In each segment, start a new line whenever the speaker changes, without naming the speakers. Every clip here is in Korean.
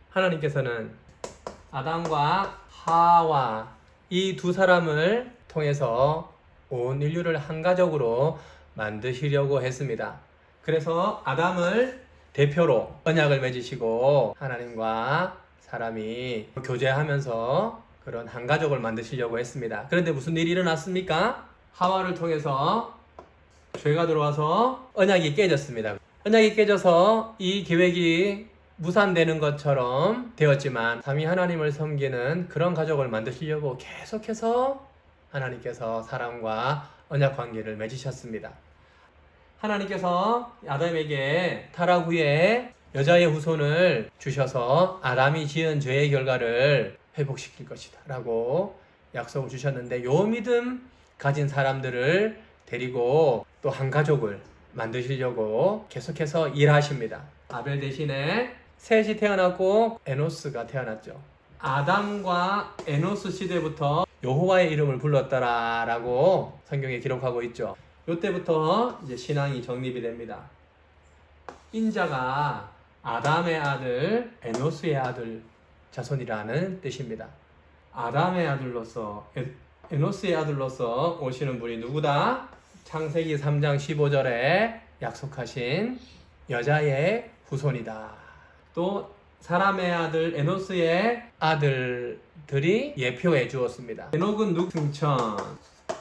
하나님께서는 아담과 하와 이 두 사람을 통해서 온 인류를 한 가족으로 만드시려고 했습니다. 그래서 아담을 대표로 언약을 맺으시고 하나님과 사람이 교제하면서 그런 한 가족을 만드시려고 했습니다. 그런데 무슨 일이 일어났습니까? 하와를 통해서 죄가 들어와서 언약이 깨졌습니다. 언약이 깨져서 이 계획이 무산되는 것처럼 되었지만 삼위 하나님을 섬기는 그런 가족을 만드시려고 계속해서 하나님께서 사람과 언약 관계를 맺으셨습니다. 하나님께서 아담에게 타락 후에 여자의 후손을 주셔서 아담이 지은 죄의 결과를 회복시킬 것이다 라고 약속을 주셨는데, 요 믿음 가진 사람들을 데리고 또 한 가족을 만드시려고 계속해서 일하십니다. 아벨 대신에 셋이 태어났고 에노스가 태어났죠. 아담과 에노스 시대부터 여호와의 이름을 불렀더라라고 성경에 기록하고 있죠. 이때부터 이제 신앙이 정립이 됩니다. 인자가 아담의 아들, 에노스의 아들 자손이라는 뜻입니다. 아담의 아들로서, 에노스의 아들로서 오시는 분이 누구다? 창세기 3장 15절에 약속하신 여자의 후손이다. 또 사람의 아들 에노스의 아들들이 예표해 주었습니다. 에녹은 누구 승천,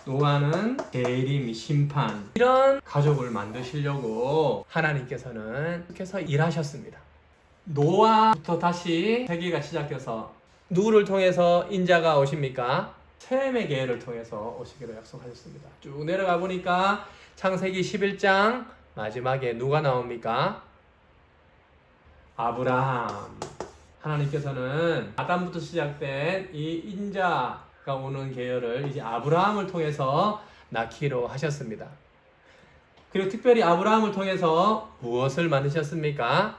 노아는 재림, 심판, 이런 가족을 만드시려고 하나님께서는 계속 일하셨습니다. 노아부터 다시 세계가 시작해서 누구를 통해서 인자가 오십니까? 셈의 계열을 통해서 오시기로 약속하셨습니다. 쭉 내려가 보니까 창세기 11장 마지막에 누가 나옵니까? 아브라함. 하나님께서는 아담부터 시작된 이 인자가 오는 계열을 이제 아브라함을 통해서 낳기로 하셨습니다. 그리고 특별히 아브라함을 통해서 무엇을 만드셨습니까?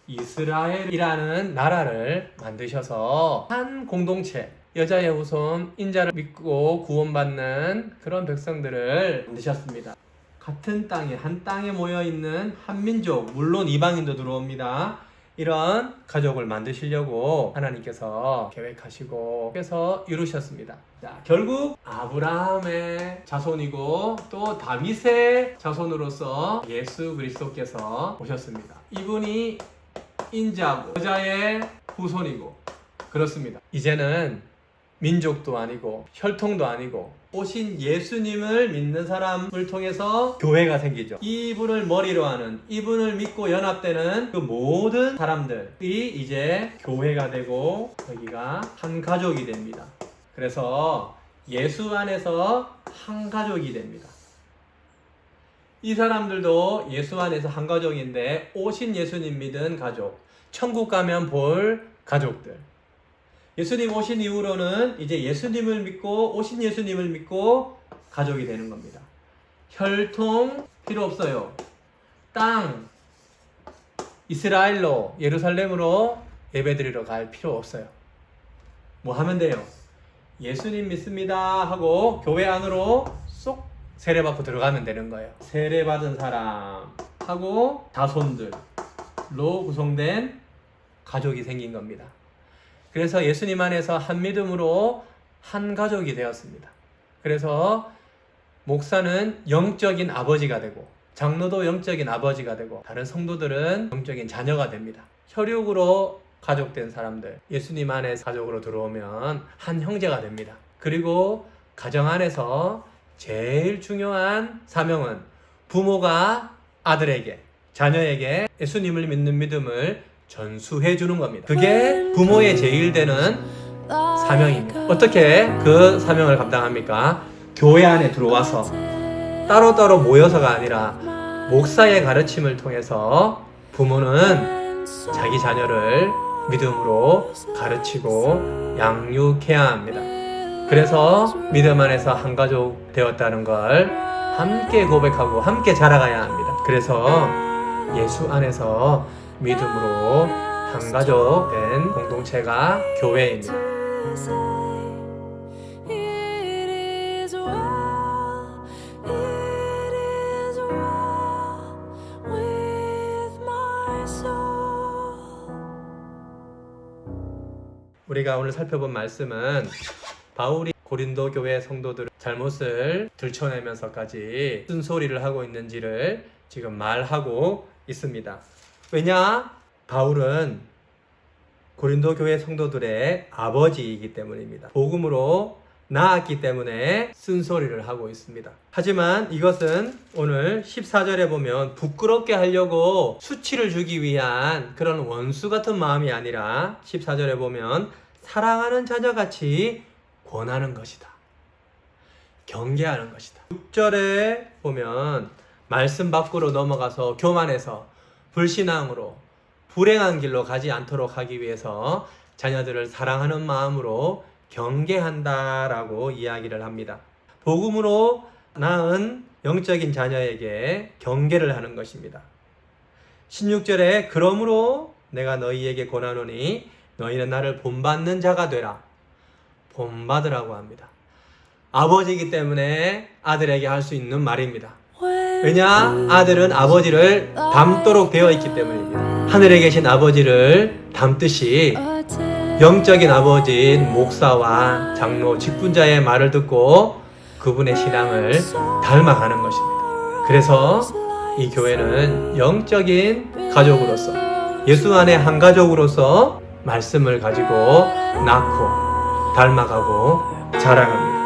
이스라엘이라는 나라를 만드셔서 한 공동체, 여자의 후손 인자를 믿고 구원받는 그런 백성들을 만드셨습니다. 같은 땅에, 한 땅에 모여있는 한 민족, 물론 이방인도 들어옵니다. 이런 가족을 만드시려고 하나님께서 계획하시고 그래서 이루셨습니다. 자, 결국 아브라함의 자손이고 또 다윗의 자손으로서 예수 그리스도께서 오셨습니다. 이분이 인자고 여자의 후손이고 그렇습니다. 이제는 민족도 아니고 혈통도 아니고 오신 예수님을 믿는 사람을 통해서 교회가 생기죠. 이분을 머리로 하는, 이분을 믿고 연합되는 그 모든 사람들이 이제 교회가 되고 여기가 한 가족이 됩니다. 그래서 예수 안에서 한 가족이 됩니다. 이 사람들도 예수 안에서 한 가족인데 오신 예수님 믿은 가족, 천국 가면 볼 가족들. 예수님 오신 이후로는 이제 예수님을 믿고 오신 예수님을 믿고 가족이 되는 겁니다. 혈통 필요 없어요. 땅 이스라엘로 예루살렘으로 예배드리러 갈 필요 없어요. 뭐 하면 돼요? 예수님 믿습니다 하고 교회 안으로 쏙 세례받고 들어가면 되는 거예요. 세례받은 사람하고 자손들로 구성된 가족이 생긴 겁니다. 그래서 예수님 안에서 한 믿음으로 한 가족이 되었습니다. 그래서 목사는 영적인 아버지가 되고 장로도 영적인 아버지가 되고 다른 성도들은 영적인 자녀가 됩니다. 혈육으로 가족된 사람들, 예수님 안에 가족으로 들어오면 한 형제가 됩니다. 그리고 가정 안에서 제일 중요한 사명은 부모가 아들에게, 자녀에게 예수님을 믿는 믿음을 전수해 주는 겁니다. 그게 부모의 제일 되는 사명입니다. 어떻게 그 사명을 감당합니까? 교회 안에 들어와서 따로따로 모여서가 아니라 목사의 가르침을 통해서 부모는 자기 자녀를 믿음으로 가르치고 양육해야 합니다. 그래서 믿음 안에서 한 가족 되었다는 걸 함께 고백하고 함께 자라가야 합니다. 그래서 예수 안에서 믿음으로 한 가족 된 공동체가 교회입니다. 우리가 오늘 살펴본 말씀은 바울이 고린도 교회 성도들의 잘못을 들춰내면서까지 쓴소리를 하고 있는지를 지금 말하고 있습니다. 왜냐? 바울은 고린도 교회 성도들의 아버지이기 때문입니다. 복음으로 낳았기 때문에 쓴소리를 하고 있습니다. 하지만 이것은 오늘 14절에 보면 부끄럽게 하려고 수치를 주기 위한 그런 원수 같은 마음이 아니라 14절에 보면 사랑하는 자녀같이 권하는 것이다. 경계하는 것이다. 6절에 보면 말씀 밖으로 넘어가서 교만해서 불신앙으로 불행한 길로 가지 않도록 하기 위해서 자녀들을 사랑하는 마음으로 경계한다라고 이야기를 합니다. 복음으로 낳은 영적인 자녀에게 경계를 하는 것입니다. 16절에 그러므로 내가 너희에게 권하노니 너희는 나를 본받는 자가 되라. 본받으라고 합니다. 아버지이기 때문에 아들에게 할 수 있는 말입니다. 왜냐? 아들은 아버지를 닮도록 되어 있기 때문입니다. 하늘에 계신 아버지를 닮듯이 영적인 아버지인 목사와 장로, 직분자의 말을 듣고 그분의 신앙을 닮아가는 것입니다. 그래서 이 교회는 영적인 가족으로서 예수 안에 한 가족으로서 말씀을 가지고 낳고 닮아가고 자라갑니다.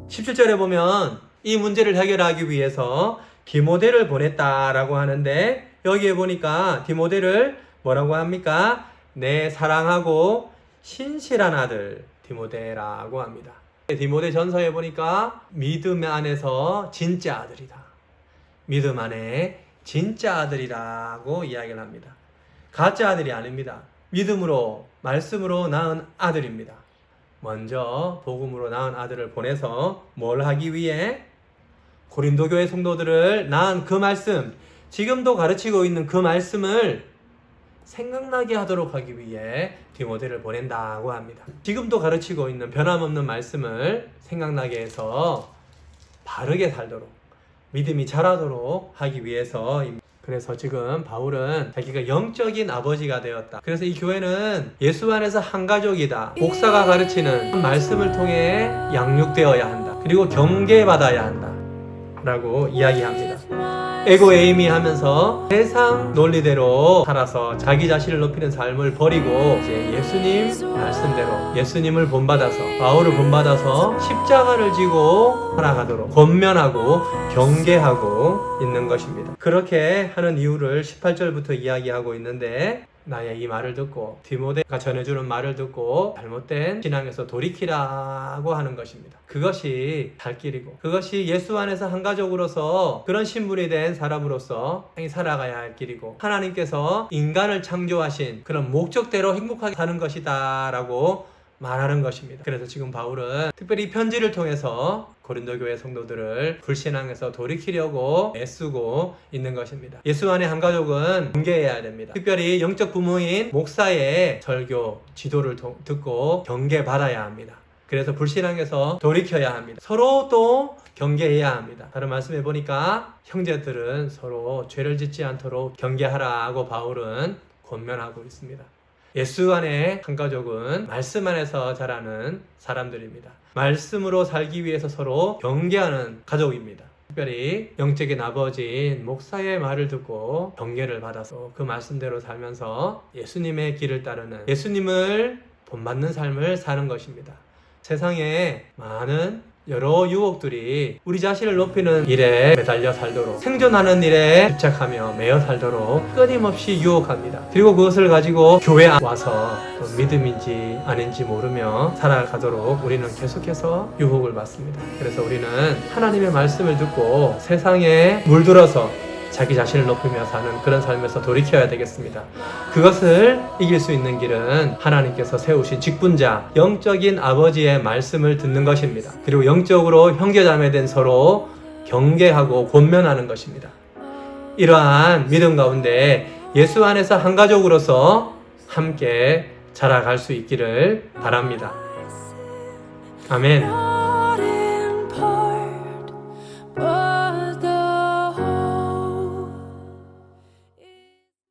(17절에) 보면 이 문제를 해결하기 위해서 디모데를 보냈다라고 하는데 여기에 보니까 디모데를 뭐라고 합니까? 내 사랑하고 신실한 아들 디모데라고 합니다. 디모데 전서에 보니까 믿음 안에서 진짜 아들이다. 믿음 안에 진짜 아들이라고 이야기를 합니다. 가짜 아들이 아닙니다. 믿음으로 말씀으로 낳은 아들입니다. 먼저 복음으로 낳은 아들을 보내서 뭘 하기 위해? 고린도 교회 성도들을 낳은 그 말씀, 지금도 가르치고 있는 그 말씀을 생각나게 하도록 하기 위해 디모데를 보낸다고 합니다. 지금도 가르치고 있는 변함없는 말씀을 생각나게 해서 바르게 살도록, 믿음이 자라도록 하기 위해서입니다. 그래서 지금 바울은 자기가 영적인 아버지가 되었다. 그래서 이 교회는 예수 안에서 한 가족이다. 목사가 가르치는 말씀을 통해 양육되어야 한다. 그리고 경계받아야 한다. 라고 이야기합니다. 에고에이미 하면서 세상 논리대로 살아서 자기 자신을 높이는 삶을 버리고 이제 예수님 말씀대로 예수님을 본받아서 바울을 본받아서 십자가를 지고 살아가도록 권면하고 경계하고 있는 것입니다. 그렇게 하는 이유를 18절부터 이야기하고 있는데 나의 이 말을 듣고 디모데가 전해주는 말을 듣고 잘못된 신앙에서 돌이키라고 하는 것입니다. 그것이 갈 길이고 그것이 예수 안에서 한 가족으로서 그런 신분이 된 사람으로서 살아가야 할 길이고 하나님께서 인간을 창조하신 그런 목적대로 행복하게 사는 것이다 라고 말하는 것입니다. 그래서 지금 바울은 특별히 이 편지를 통해서 고린도 교회 성도들을 불신앙에서 돌이키려고 애쓰고 있는 것입니다. 예수 안에 한 가족은 경계해야 됩니다. 특별히 영적 부모인 목사의 설교, 지도를 듣고 경계받아야 합니다. 그래서 불신앙에서 돌이켜야 합니다. 서로 또 경계해야 합니다. 다른 말씀해 보니까 형제들은 서로 죄를 짓지 않도록 경계하라고 바울은 권면하고 있습니다. 예수 안에 한 가족은 말씀 안에서 자라는 사람들입니다. 말씀으로 살기 위해서 서로 경계하는 가족입니다. 특별히 영적인 아버지인 목사의 말을 듣고 경계를 받아서 그 말씀대로 살면서 예수님의 길을 따르는 예수님을 본받는 삶을 사는 것입니다. 세상에 많은 여러 유혹들이 우리 자신을 높이는 일에 매달려 살도록 생존하는 일에 집착하며 매여 살도록 끊임없이 유혹합니다. 그리고 그것을 가지고 교회에 와서 또 믿음인지 아닌지 모르며 살아가도록 우리는 계속해서 유혹을 받습니다. 그래서 우리는 하나님의 말씀을 듣고 세상에 물들어서 자기 자신을 높이며 사는 그런 삶에서 돌이켜야 되겠습니다. 그것을 이길 수 있는 길은 하나님께서 세우신 직분자, 영적인 아버지의 말씀을 듣는 것입니다. 그리고 영적으로 형제자매된 서로 경계하고 권면하는 것입니다. 이러한 믿음 가운데 예수 안에서 한 가족으로서 함께 자라갈 수 있기를 바랍니다. 아멘.